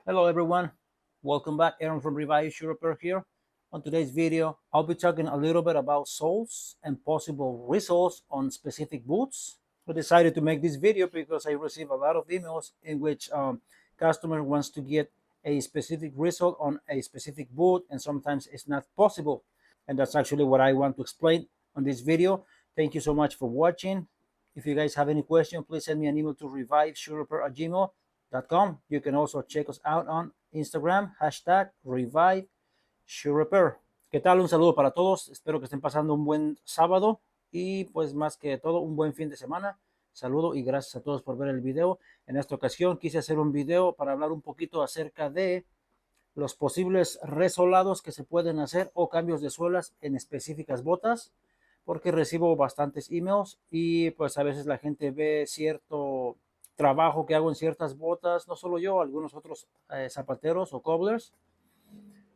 Hello everyone, welcome back. Aaron from Revive Shoe Repair here. On today's video, I'll be talking a little bit about soles and possible results on specific boots. I decided to make this video because I receive a lot of emails in which customer wants to get a specific result on a specific boot, and sometimes it's not possible. And that's actually what I want to explain on this video. Thank you so much for watching. If you guys have any question, please send me an email to reviveshoerepair@gmail.com. You can also check us out on Instagram, hashtag ReviveShoeRepair. ¿Qué tal? Un saludo para todos. Espero que estén pasando un buen sábado y pues más que todo un buen fin de semana. Saludo y gracias a todos por ver el video. En esta ocasión quise hacer un video para hablar un poquito acerca de los posibles resolados que se pueden hacer o cambios de suelas en específicas botas, porque recibo bastantes emails y pues a veces la gente ve cierto trabajo que hago en ciertas botas, no solo yo, algunos otros zapateros o cobblers,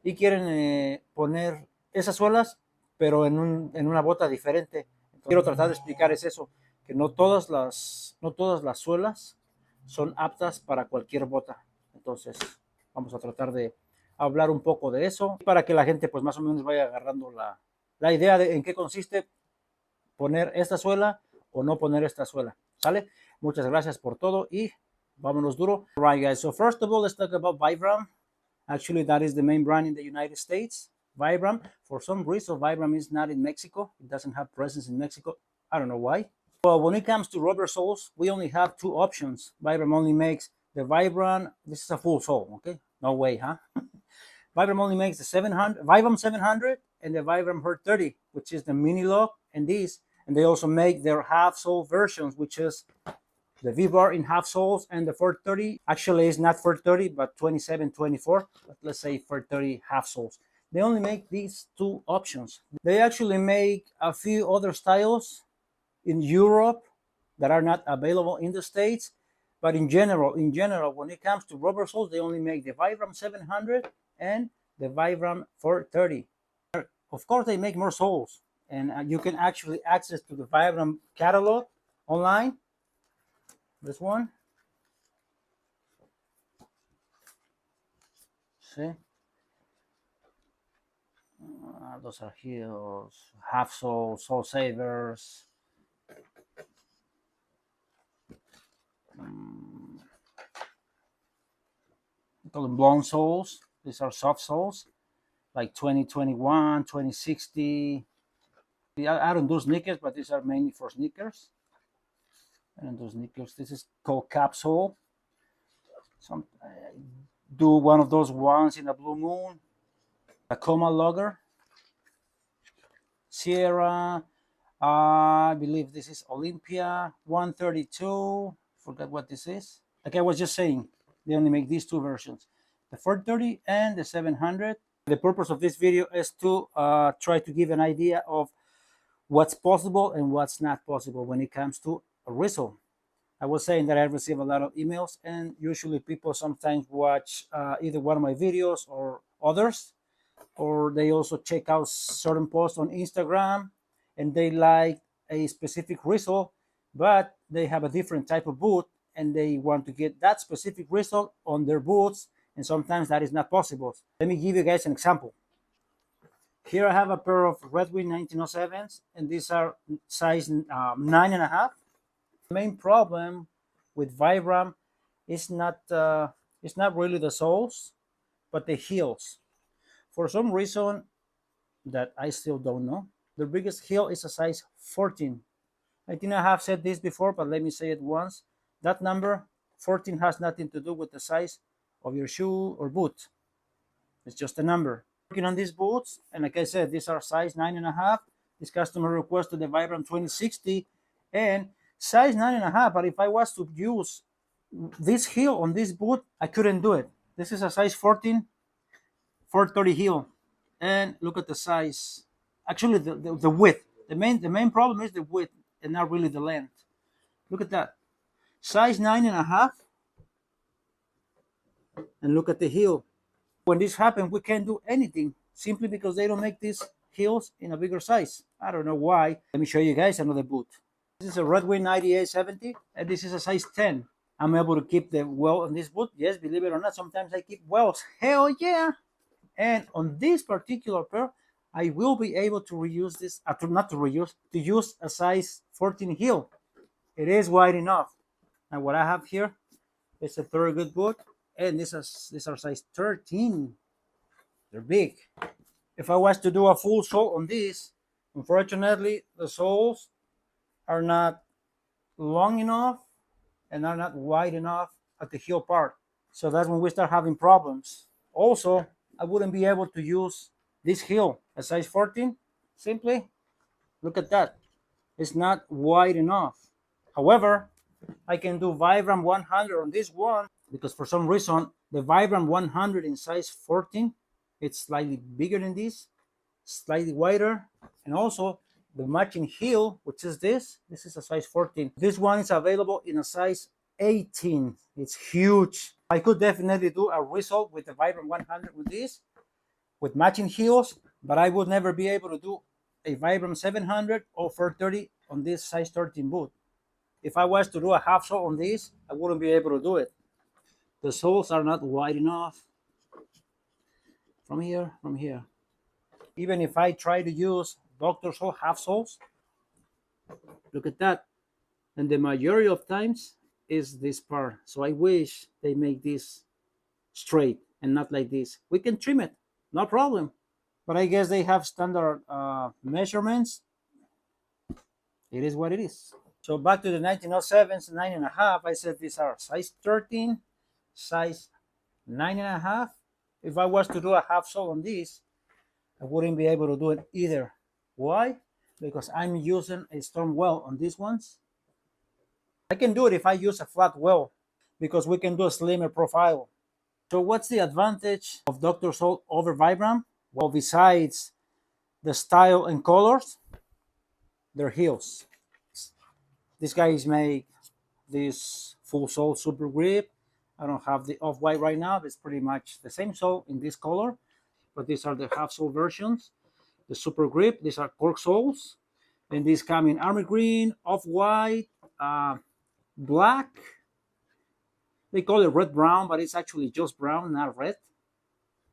y quieren poner esas suelas, pero en una bota diferente. Entonces, quiero tratar de explicar es eso, que no todas las suelas son aptas para cualquier bota. Entonces, vamos a tratar de hablar un poco de eso para que la gente pues más o menos vaya agarrando la idea de en qué consiste poner esta suela o no poner esta suela. ¿Sale? Muchas gracias por todo y vámonos duro. All right, guys. So first of all, let's talk about Vibram. Actually, that is the main brand in the United States. Vibram. For some reason, Vibram is not in Mexico. It doesn't have presence in Mexico. I don't know why. Well, when it comes to rubber soles, we only have two options. Vibram only makes the Vibram. This is a full sole, okay? No way, huh? Vibram only makes the 700, Vibram 700 and the Vibram Hurt 30, which is the mini lock and these. And they also make their half sole versions, which is the V-bar in half soles and the 430. Actually, it's not 430, but 27, 24. But let's say 430 half soles. They only make these two options. They actually make a few other styles in Europe that are not available in the States. But in general, when it comes to rubber soles, they only make the Vibram 700 and the Vibram 430. Of course, they make more soles, and you can actually access to the Vibram catalog online. This one. See? Those are heels, half soles, sole savers. We call them blown soles. These are soft soles, like 2021, 2060. I don't do sneakers, but these are mainly for sneakers. I don't do sneakers. This is called capsule. I do one of those once in a blue moon. Tacoma Logger. Sierra. I believe this is Olympia 132. Forgot what this is. Like I was just saying, they only make these two versions, the 430 and the 700. The purpose of this video is to try to give an idea of what's possible and what's not possible when it comes to a RESOLE. I was saying that I receive a lot of emails, and usually people sometimes watch either one of my videos or others, or they also check out certain posts on Instagram and they like a specific RESOLE, but they have a different type of boot and they want to get that specific RESOLE on their boots, and sometimes that is not possible. Let me give you guys an example. Here I have a pair of Red Wing 1907s, and these are size 9.5. The main problem with Vibram is not really the soles, but the heels. For some reason that I still don't know, the biggest heel is a size 14. I think I have said this before, but let me say it once. That number 14 has nothing to do with the size of your shoe or boot. It's just a number. Working on these boots, and like I said, these are size 9.5. This customer requested the Vibram 2060 and size 9.5. But if I was to use this heel on this boot, I couldn't do it. This is a size 14, 430 heel, and look at the size. Actually, the width. The main problem is the width and not really the length. Look at that, size 9.5, and look at the heel. When this happens, we can't do anything simply because they don't make these heels in a bigger size. I don't know why. Let me show you guys another boot. This is a Red Wing 9870, and this is a size 10. I'm able to keep the well on this boot. Yes, believe it or not, sometimes I keep wells. Hell yeah! And on this particular pair, I will be able to reuse this, not to reuse, to use a size 14 heel. It is wide enough. And what I have here is a very good boot, and these are size 13. They're big. If I was to do a full sole on this, unfortunately, the soles are not long enough and are not wide enough at the heel part. So that's when we start having problems. Also, I wouldn't be able to use this heel, a size 14. Simply, look at that. It's not wide enough. However, I can do Vibram 100 on this one because for some reason, the Vibram 100 in size 14, it's slightly bigger than this, slightly wider, and also the matching heel, which is this is a size 14. This one is available in a size 18. It's huge. I could definitely do a RESOLE with the Vibram 100 with this, with matching heels, but I would never be able to do a Vibram 700 or 430 on this size 13 boot. If I was to do a half sole on this, I wouldn't be able to do it. The soles are not wide enough. From here. Even if I try to use Dr. Sole half soles, look at that. And the majority of times is this part. So I wish they make this straight and not like this. We can trim it, no problem. But I guess they have standard measurements. It is what it is. So back to the 1907s, 9.5. I said these are size 13, size 9.5. If I was to do a half sole on this, I wouldn't be able to do it either. Why? Because I'm using a storm well on these ones. I can do it if I use a flat well because we can do a slimmer profile. So what's the advantage of Dr. Sole over Vibram? Well, besides the style and colors, their heels. These guys make this full sole super grip. I don't have the off-white right now, but it's pretty much the same sole in this color. But these are the half sole versions. The super grip, these are cork soles. And these come in army green, off-white, black. They call it red brown, but it's actually just brown, not red.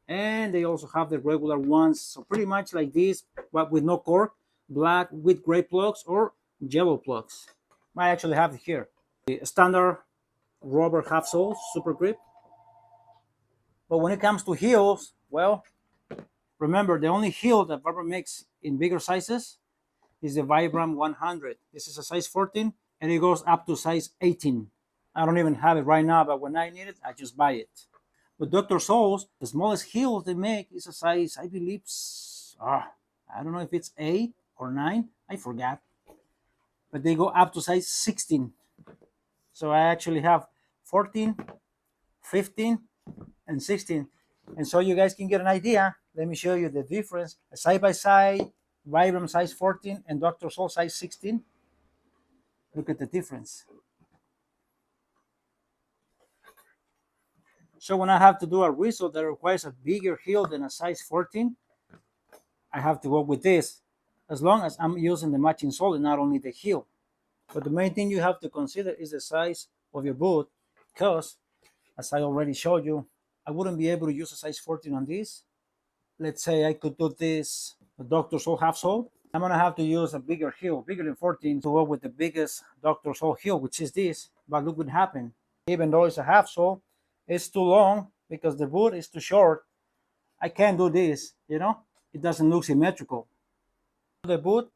And they also have the regular ones, so pretty much like this, but with no cork, black with gray plugs or yellow plugs. I actually have it here. The standard rubber half soles, super grip. But when it comes to heels, well, remember the only heel that Vibram makes in bigger sizes is the Vibram 100. This is a size 14 and it goes up to size 18. I don't even have it right now, but when I need it, I just buy it. But Dr. Soles, the smallest heels they make is a size, I believe, I don't know if it's 8 or 9, I forgot. But they go up to size 16. So I actually have 14, 15, and 16. And so you guys can get an idea. Let me show you the difference. Side by side, Vibram size 14 and Dr. Sole size 16. Look at the difference. So when I have to do a RESOLE that requires a bigger heel than a size 14, I have to work with this, as long as I'm using the matching sole and not only the heel. But the main thing you have to consider is the size of your boot, because, as I already showed you, I wouldn't be able to use a size 14 on this. Let's say I could do this Dr. Sole half sole. I'm going to have to use a bigger heel, bigger than 14, to work with the biggest Dr. Sole heel, which is this. But look what happened. Even though it's a half sole, it's too long because the boot is too short. I can't do this, you know? It doesn't look symmetrical. The boot,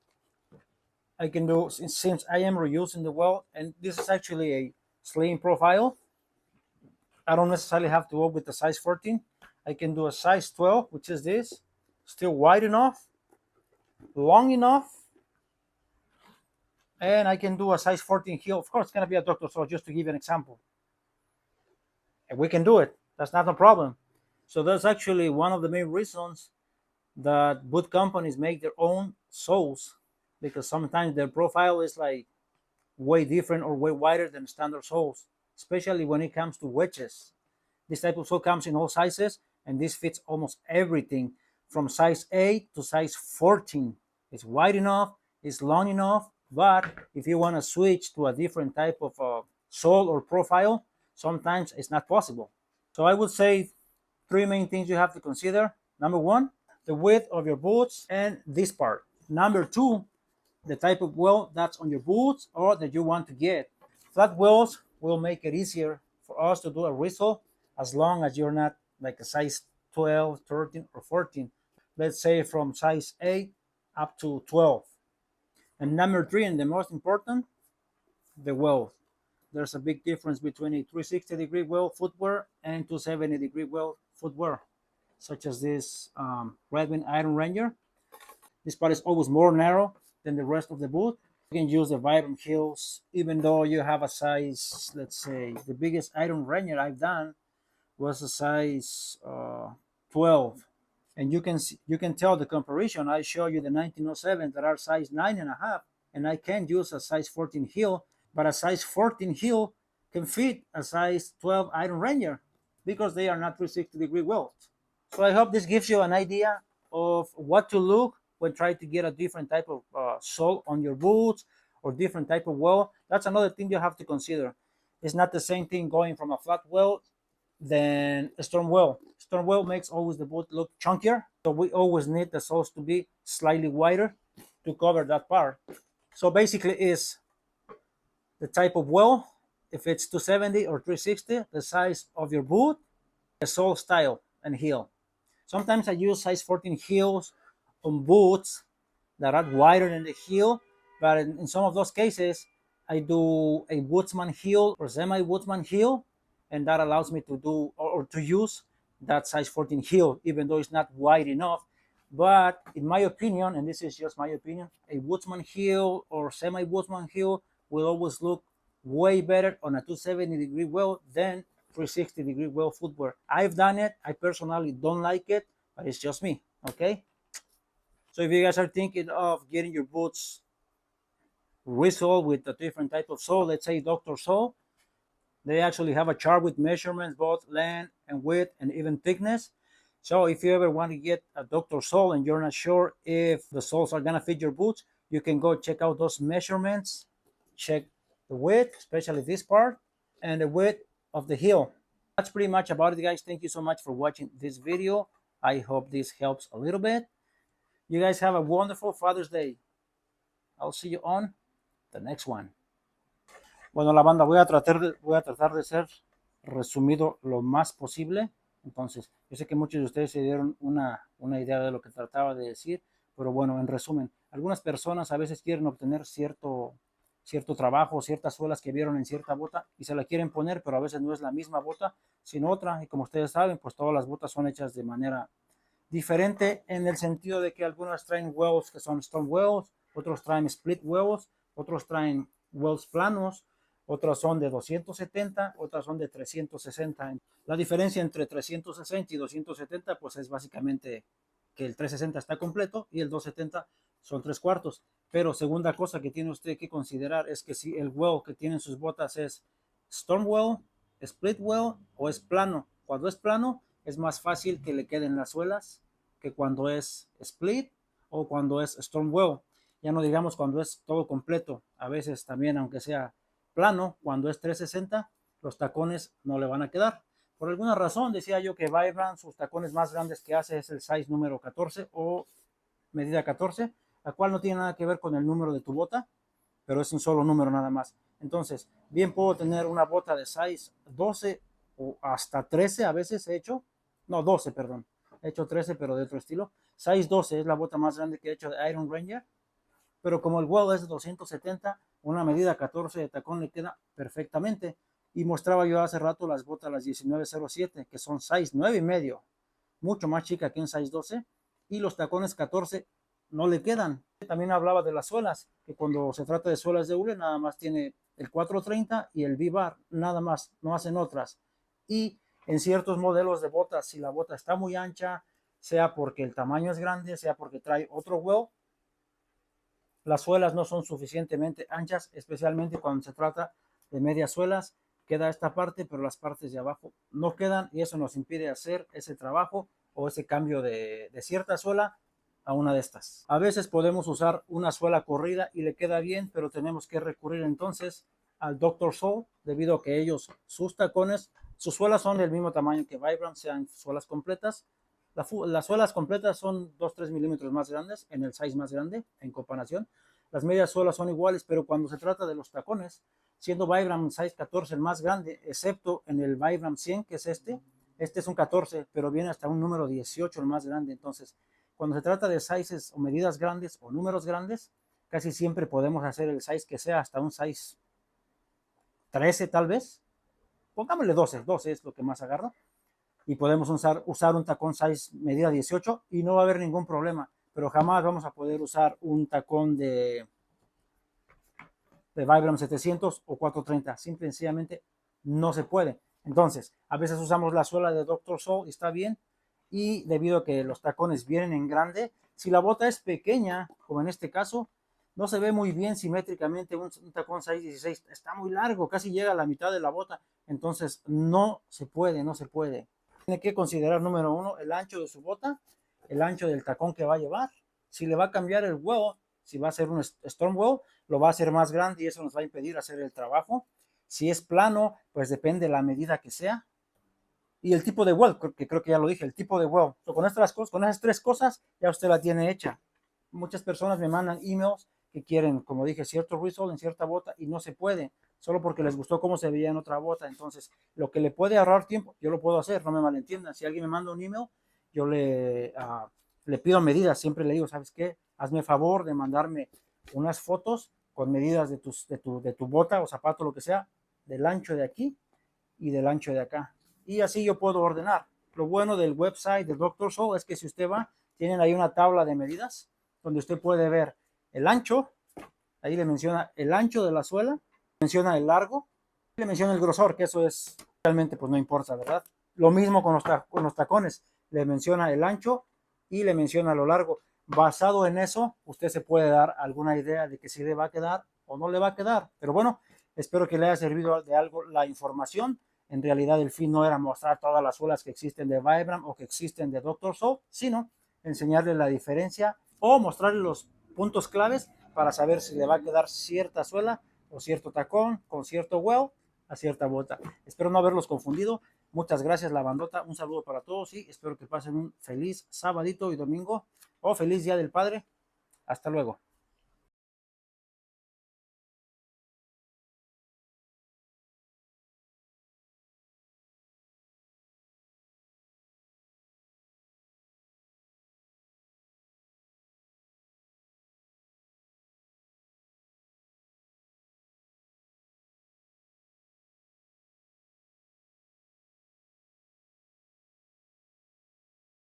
I can do, since I am reusing the welt, and this is actually a slim profile. I don't necessarily have to work with the size 14. I can do a size 12, which is this. Still wide enough, long enough, and I can do a size 14 heel. Of course, it's going to be a Dr. Sole, just to give you an example. And we can do it. That's not a problem. So that's actually one of the main reasons that boot companies make their own soles, because sometimes their profile is like way different or way wider than standard soles, especially when it comes to wedges. This type of sole comes in all sizes, and this fits almost everything from size 8 to size 14. It's wide enough, it's long enough, but if you want to switch to a different type of sole or profile, sometimes it's not possible. So I would say 3 main things you have to consider. Number one, the width of your boots and this part. Number two, the type of wheel that's on your boots or that you want to get. Flat wheels will make it easier for us to do a RESOLE as long as you're not like a size 12, 13, or 14. Let's say from size 8 up to 12. And number three, and the most important, the wheel. There's a big difference between a 360-degree wheel footwear and 270-degree wheel footwear, such as this Red Wing Iron Ranger. This part is always more narrow than the rest of the boot. You can use the Vibram heels, even though you have a size, let's say, the biggest Iron Ranger I've done was a size 12. And you can tell the comparison. I show you the 1907 that are size 9.5, and I can use a size 14 heel, but a size 14 heel can fit a size 12 Iron Ranger because they are not 360-degree wheels. So I hope this gives you an idea of what to look when trying to get a different type of sole on your boots or different type of wheel. That's another thing you have to consider. It's not the same thing going from a flat wheel than a storm wheel. Storm wheel makes always the boot look chunkier, so we always need the soles to be slightly wider to cover that part. So basically is the type of wheel, if it's 270 or 360, the size of your boot, the sole style and heel. Sometimes I use size 14 heels on boots that are wider than the heel, but in some of those cases, I do a woodsman heel or semi-woodsman heel, and that allows me to do or to use that size 14 heel, even though it's not wide enough. But in my opinion, and this is just my opinion, a woodsman heel or semi-woodsman heel will always look way better on a 270-degree wheel than 360-degree wheel footwear. I've done it. I personally don't like it, but it's just me, okay? So if you guys are thinking of getting your boots RESOLE with a different type of sole, let's say Dr. Sole, they actually have a chart with measurements, both length and width and even thickness. So if you ever want to get a Dr. Sole and you're not sure if the soles are gonna fit your boots, you can go check out those measurements, check the width, especially this part, and the width of the heel. That's pretty much about it, guys. Thank you so much for watching this video. I hope this helps a little bit. You guys have a wonderful Father's Day. I'll see you on the next one. Bueno, la banda, voy a tratar de ser resumido lo más posible. Entonces, yo sé que muchos de ustedes se dieron una idea de lo que trataba de decir, pero bueno, en resumen, algunas personas a veces quieren obtener cierto trabajo, ciertas suelas que vieron en cierta bota y se la quieren poner, pero a veces no es la misma bota, sino otra. Y como ustedes saben, pues todas las botas son hechas de manera diferente en el sentido de que algunas traen huevos que son stone huevos, otros traen split huevos, otros traen huevos planos, otras son de 270, otras son de 360. La diferencia entre 360 y 270 pues es básicamente que el 360 está completo y el 270 son 3/4. Pero segunda cosa que tiene usted que considerar es que si el huevo que tienen sus botas es stone well, split well o es plano. Cuando es plano es más fácil que le queden las suelas que cuando es split o cuando es stone well. Ya no digamos cuando es todo completo. A veces también, aunque sea plano, cuando es 360, los tacones no le van a quedar. Por alguna razón decía yo que Vibram, sus tacones más grandes que hace es el size número 14 o medida 14, la cual no tiene nada que ver con el número de tu bota, pero es un solo número nada más. Entonces, bien puedo tener una bota de size 12 o hasta 13, a veces he hecho, no, 12, perdón, he hecho 13, pero de otro estilo. Size 12 es la bota más grande que he hecho de Iron Ranger, pero como el huevo es de 270, una medida 14 de tacón le queda perfectamente. Y mostraba yo hace rato las botas, las 1907, que son size 9.5, mucho más chica que un size 12, y los tacones 14 no le quedan. También hablaba de las suelas, que cuando se trata de suelas de hule, nada más tiene el 430 y el V-bar, nada más, no hacen otras. Y en ciertos modelos de botas, si la bota está muy ancha, sea porque el tamaño es grande, sea porque trae otro huevo, las suelas no son suficientemente anchas, especialmente cuando se trata de medias suelas. Queda esta parte, pero las partes de abajo no quedan y eso nos impide hacer ese trabajo o ese cambio de cierta suela a una de estas. A veces podemos usar una suela corrida y le queda bien, pero tenemos que recurrir entonces al Dr. Soul debido a que ellos, sus tacones, sus suelas son del mismo tamaño que Vibram, sean suelas completas. Las suelas completas son 2-3 milímetros más grandes, en el size más grande, en comparación. Las medias suelas son iguales, pero cuando se trata de los tacones, siendo Vibram size 14 el más grande, excepto en el Vibram 100, que es este es un 14, pero viene hasta un número 18 el más grande. Entonces, cuando se trata de sizes o medidas grandes o números grandes, casi siempre podemos hacer el size que sea hasta un size 13 tal vez. Pongámosle 12, 12 es lo que más agarra. Y podemos usar un tacón size medida 18 y no va a haber ningún problema. Pero jamás vamos a poder usar un tacón de Vibram 700 o 430. Simple y sencillamente no se puede. Entonces, a veces usamos la suela de Dr. Soul y está bien. Y debido a que los tacones vienen en grande, si la bota es pequeña, como en este caso, no se ve muy bien simétricamente un tacón size 16. Está muy largo, casi llega a la mitad de la bota. Entonces, no se puede, no se puede. Tiene que considerar, número uno, el ancho de su bota, el ancho del tacón que va a llevar. Si le va a cambiar el huevo, si va a ser un storm well, lo va a hacer más grande y eso nos va a impedir hacer el trabajo. Si es plano, pues depende de la medida que sea. Y el tipo de well, que creo que ya lo dije, el tipo de well. Con esas tres cosas, ya usted la tiene hecha. Muchas personas me mandan emails que quieren, como dije, cierto resole en cierta bota y no se puede, solo porque les gustó cómo se veía en otra bota. Entonces, lo que le puede ahorrar tiempo, yo lo puedo hacer, no me malentiendan. Si alguien me manda un email, yo le pido medidas, siempre le digo, ¿sabes qué? Hazme favor de mandarme unas fotos con medidas de tu bota o zapato, lo que sea, del ancho de aquí y del ancho de acá. Y así yo puedo ordenar. Lo bueno del website de Dr. Soul es que si usted va, tienen ahí una tabla de medidas donde usted puede ver el ancho, ahí le menciona el ancho de la suela, menciona el largo, y le menciona el grosor, que eso es realmente pues no importa, ¿verdad? Lo mismo con los tacones, le menciona el ancho y le menciona lo largo. Basado en eso, usted se puede dar alguna idea de que si le va a quedar o no le va a quedar. Pero bueno, espero que le haya servido de algo la información. En realidad el fin no era mostrar todas las suelas que existen de Vibram o que existen de Dr. Soul, sino enseñarle la diferencia o mostrarle los puntos claves para saber si le va a quedar cierta suela o cierto tacón con cierto well a cierta bota. Espero no haberlos confundido. Muchas gracias, la bandota. Un saludo para todos y espero que pasen un feliz sabadito y domingo o feliz Día del Padre. Hasta luego.